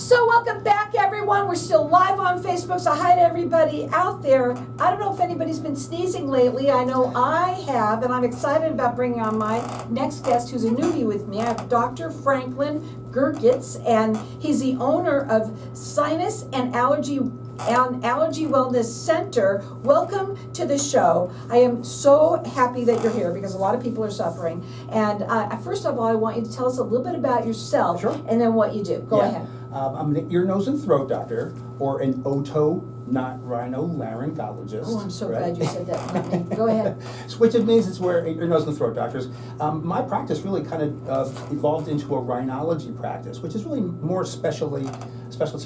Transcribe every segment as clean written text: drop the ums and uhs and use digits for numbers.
So welcome back, everyone. We're still live on Facebook, so hi to everybody out there. I don't know if anybody's been sneezing lately. I know I have, and I'm excited about bringing on my next guest who's a newbie with me. I have Dr. Franklin Gergitz, and he's the owner of SINUS and Allergy Wellness Center. Welcome to the show. I am so happy that you're here because a lot of people are suffering. And first of all, I want you to tell us a little bit about yourself. Sure. And then what you do. Go ahead. I'm an ear, nose, and throat doctor, or an otorhinolaryngologist. Oh, I'm so glad you said that, not me. Go ahead. Which it means it's where ear, nose, and throat doctors. My practice really kind of evolved into a rhinology practice, which is really more specialty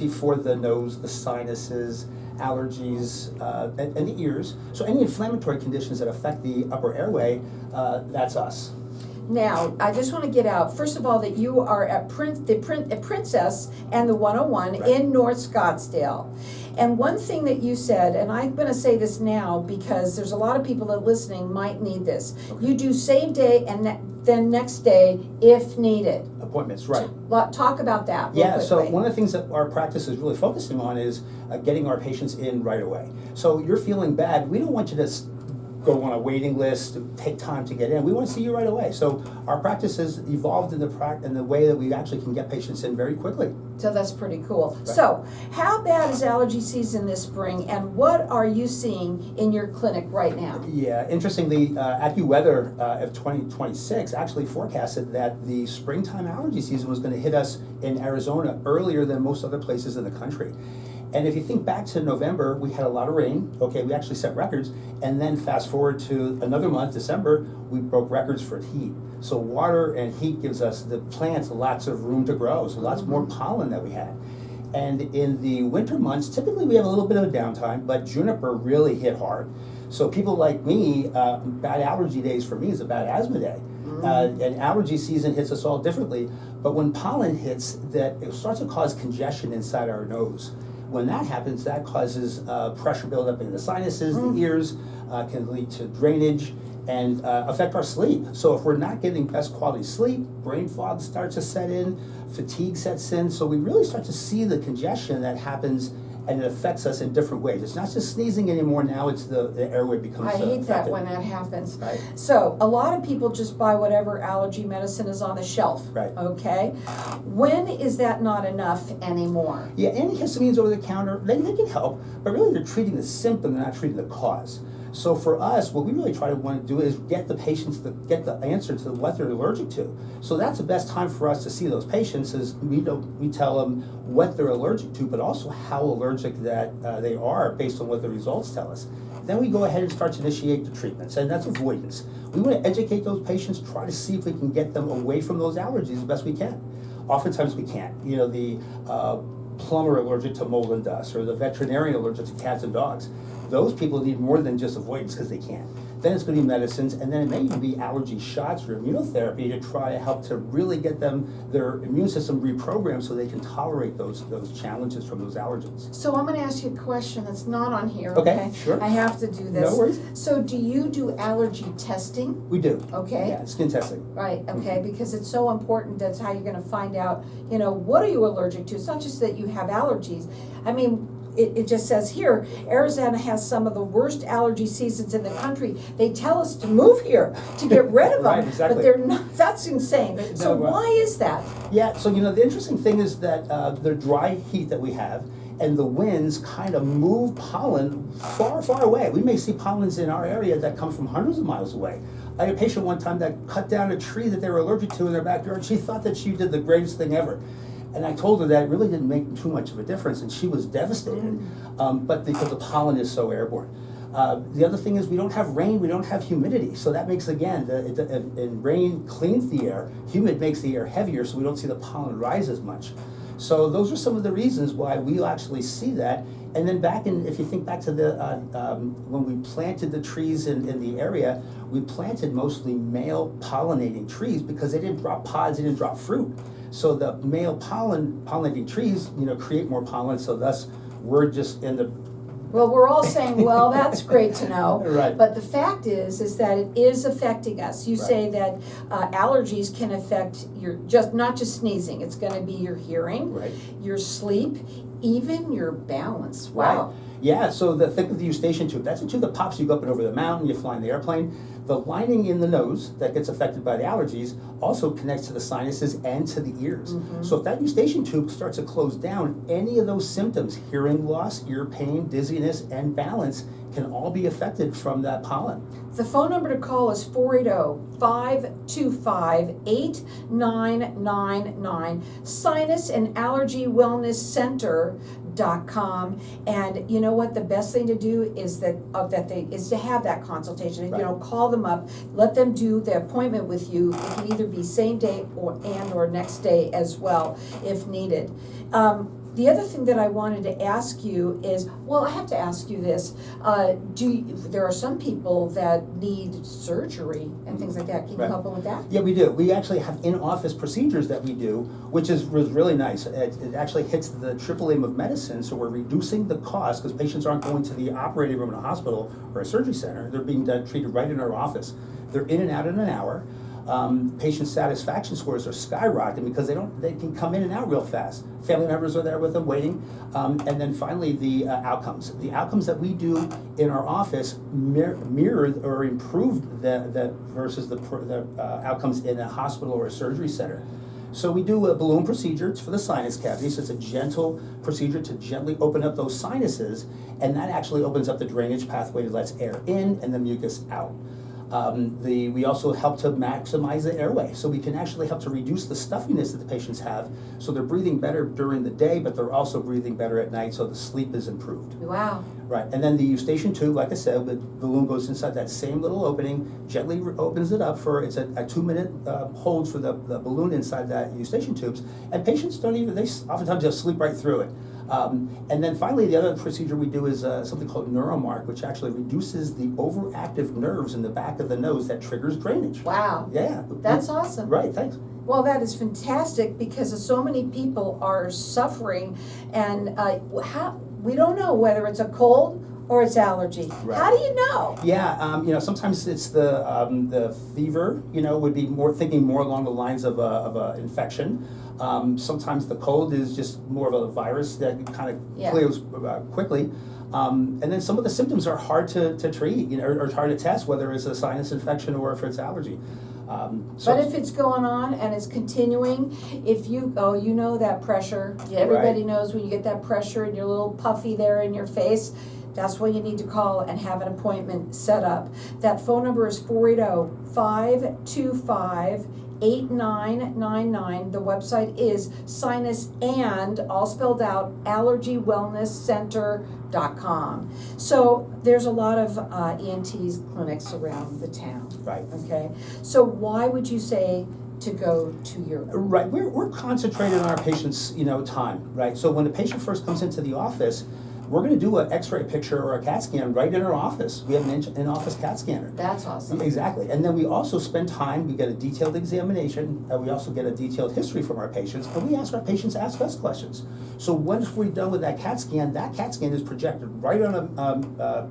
for the nose, the sinuses, allergies, and the ears. So any inflammatory conditions that affect the upper airway, that's us. Now, I just want to get out, first of all, that you are at Princess and the 101 Right. in North Scottsdale. And one thing that you said, and I'm going to say this now because there's a lot of people that listening might need this. Okay. You do same day and then next day if needed. Appointments, right. Talk about that real Yeah, quickly. so one of the things that our practice is really focusing on is getting our patients in right away. So you're feeling bad, we don't want you to go on a waiting list, take time to get in. We want to see you right away. So our practice has evolved in the way that we actually can get patients in very quickly. So that's pretty cool. Right. So how bad is allergy season this spring, and what are you seeing in your clinic right now? Yeah, interestingly, AccuWeather of 2026 actually forecasted that the springtime allergy season was going to hit us in Arizona earlier than most other places in the country. And if you think back to November, we had a lot of rain. Okay, we actually set records. And then fast forward to another month, December, we broke records for heat. So water and heat gives us, the plants, lots of room to grow. So lots more pollen that we had. And in the winter months, typically we have a little bit of a downtime, but juniper really hit hard. So people like me, bad allergy days for me is a bad asthma day. And allergy season hits us all differently. But when pollen hits, that it starts to cause congestion inside our nose. When that happens, that causes pressure buildup in the sinuses, the ears, can lead to drainage and affect our sleep. So if we're not getting best quality sleep, brain fog starts to set in, fatigue sets in, so we really start to see the congestion that happens, and it affects us in different ways. It's not just sneezing anymore, now it's the airway becomes I hate that affected. when that happens. Right. So a lot of people just buy whatever allergy medicine is on the shelf. Right. Okay. When is that not enough anymore? Yeah, antihistamines over the counter, they can help, but really they're treating the symptom, they're not treating the cause. So for us, what we really want to do is get the patients to get the answer to what they're allergic to. So that's the best time for us to see those patients is we tell them what they're allergic to, but also how allergic that they are based on what the results tell us. Then we go ahead and start to initiate the treatments, and that's avoidance. We want to educate those patients, try to see if we can get them away from those allergies the best we can. Oftentimes we can't. You know, the plumber allergic to mold and dust, or the veterinarian allergic to cats and dogs. Those people need more than just avoidance because they can't. Then it's going to be medicines, and then it may even be allergy shots or immunotherapy to try to help to really get them their immune system reprogrammed so they can tolerate those challenges from those allergens. So I'm going to ask you a question that's not on here. Okay, sure. I have to do this. No worries. So do you do allergy testing? We do. Okay. Yeah, skin testing. Right, okay, because it's so important. That's how you're going to find out, you know, what are you allergic to? It's not just that you have allergies. I mean, it just says here, Arizona has some of the worst allergy seasons in the country. They tell us to move here to get rid of them, Right, exactly. but they're not. That's insane. So No, why is that? Yeah, so you know, the interesting thing is that the dry heat that we have and the winds kind of move pollen far, far away. We may see pollens in our area that come from hundreds of miles away. I had a patient one time that cut down a tree that they were allergic to in their backyard. She thought that she did the greatest thing ever. And I told her that it really didn't make too much of a difference, and she was devastated, but because the pollen is so airborne. The other thing is we don't have rain, we don't have humidity, so that makes, again, and rain cleans the air, humid makes the air heavier, so we don't see the pollen rise as much. So those are some of the reasons why we'll actually see that. And then if you think back to the when we planted the trees in the area, we planted mostly male pollinating trees because they didn't drop pods, they didn't drop fruit. So the male pollinating trees, you know, create more pollen. So thus, we're just in the Well, we're all saying, well, that's great to know. Right. But the fact is that it is affecting us. You Right. say that allergies can affect not just sneezing, it's gonna be your hearing, Right. your sleep, even your balance. Wow. Right. Yeah, so think of the eustachian tube. That's a tube that pops you up and over the mountain, you fly in the airplane. The lining in the nose that gets affected by the allergies also connects to the sinuses and to the ears. Mhm. So if that eustachian tube starts to close down, any of those symptoms, hearing loss, ear pain, dizziness, and balance, can all be affected from that pollen. The phone number to call is 480-525-8999, Sinus and Allergy Wellness Center.com. And you know what? The best thing to do is to have that consultation. Right. You know, call them up, let them do the appointment with you. It can either be same day or next day as well, if needed. The other thing that I wanted to ask you is, well, I have to ask you this. There are some people that need surgery and things like that. Can you Right. help them with that? Yeah, we do. We actually have in-office procedures that we do, which was really nice. It actually hits the triple aim of medicine, so we're reducing the cost because patients aren't going to the operating room in a hospital or a surgery center. They're being treated right in our office. They're in and out in an hour. Patient satisfaction scores are skyrocketing because they can come in and out real fast. Family members are there with them waiting. And then finally, the outcomes. The outcomes that we do in our office mirrored or improved versus the outcomes in a hospital or a surgery center. So we do a balloon procedure. It's for the sinus cavities. It's a gentle procedure to gently open up those sinuses, and that actually opens up the drainage pathway that lets air in and the mucus out. We also help to maximize the airway, so we can actually help to reduce the stuffiness that the patients have, so they're breathing better during the day, but they're also breathing better at night, so the sleep is improved. Wow. Right, and then the eustachian tube, like I said, the balloon goes inside that same little opening, gently opens it up it's a 2-minute hold for the balloon inside that eustachian tubes, and patients they oftentimes just sleep right through it. And then finally, the other procedure we do is something called neuromark, which actually reduces the overactive nerves in the back of the nose that triggers drainage. Wow. Yeah. That's awesome. Right, thanks. Well, that is fantastic because so many people are suffering, and we don't know whether it's a cold or it's allergy. Right. How do you know? Yeah, sometimes it's the fever. Would be thinking more along the lines of a infection. Sometimes the cold is just more of a virus that kind of clears quickly. And then some of the symptoms are hard to treat, or hard to test, whether it's a sinus infection or if it's allergy. But if it's going on and it's continuing, you know that pressure. Everybody knows when you get that pressure and you're a little puffy there in your face, that's when you need to call and have an appointment set up. That phone number is 480-525-8999. The website is Sinus and, all spelled out, AllergyWellnessCenter.com. So there's a lot of ENTs clinics around the town. Right. Okay. So why would you say to go to your... Right. We're concentrated on our patients' time. Right. So when the patient first comes into the office, we're going to do an X-ray picture or a CAT scan right in our office. We have an in-office CAT scanner. That's awesome. Exactly. And then we also spend time, we get a detailed examination, and we also get a detailed history from our patients, and we ask our patients to ask us questions. So once we're done with that CAT scan is projected right on a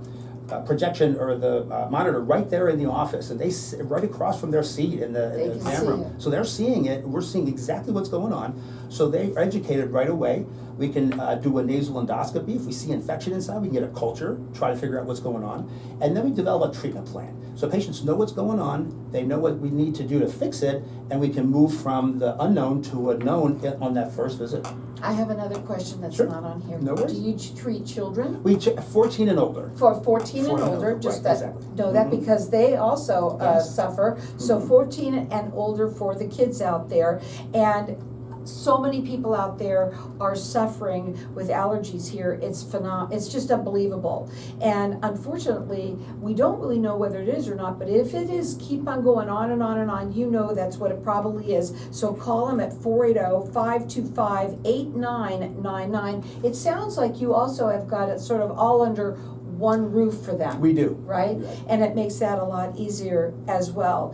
projection or the monitor right there in the office, and they sit right across from their seat in the exam room. So they're seeing it, we're seeing exactly what's going on. So they're educated right away. We can do a nasal endoscopy. If we see infection inside, we can get a culture, try to figure out what's going on. And then we develop a treatment plan. So patients know what's going on, they know what we need to do to fix it, and we can move from the unknown to a known on that first visit. I have another question that's Sure. not on here. No worries. Do you treat children? We 14 and older. For 14 and 14 and older, older, just right, that, exactly. know that Mhm. because they also Yes. suffer. So 14 and older for the kids out there. And so many people out there are suffering with allergies here. It's just unbelievable. And unfortunately, we don't really know whether it is or not, but if it is, keep on going on and on and on, that's what it probably is. So call them at 480-525-8999. It sounds like you also have got it sort of all under one roof for them. We do. Right? And it makes that a lot easier as well.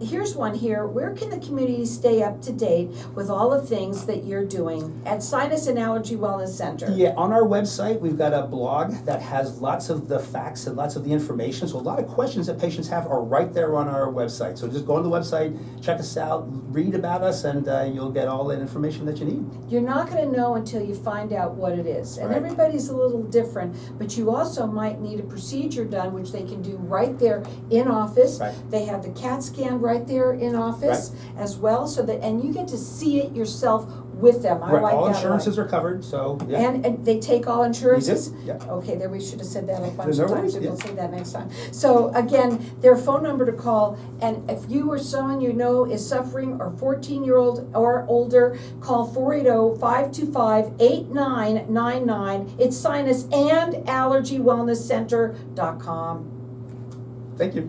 Here's one here. Where can the community stay up to date with all the things that you're doing at Sinus and Allergy Wellness Center? Yeah, on our website, we've got a blog that has lots of the facts and lots of the information. So a lot of questions that patients have are right there on our website. So just go on the website, check us out, read about us, and you'll get all that information that you need. You're not going to know until you find out what it is. And Right. everybody's a little different, but you also might need a procedure done, which they can do right there in office. Right. They have the CAT scan right there in office as well, so that, and you get to see it yourself with them. I Right, like that a all lot. insurances are covered, so, yeah. And they take all insurances? We do, yeah. Okay, there, we should have said that a bunch There's of no times, worries, and we'll yeah. say that next time. So again, their phone number to call, and if you or someone you know is suffering or 14-year-old or older, call 480-525-8999. It's Sinus and AllergyWellnessCenter.com. Thank you.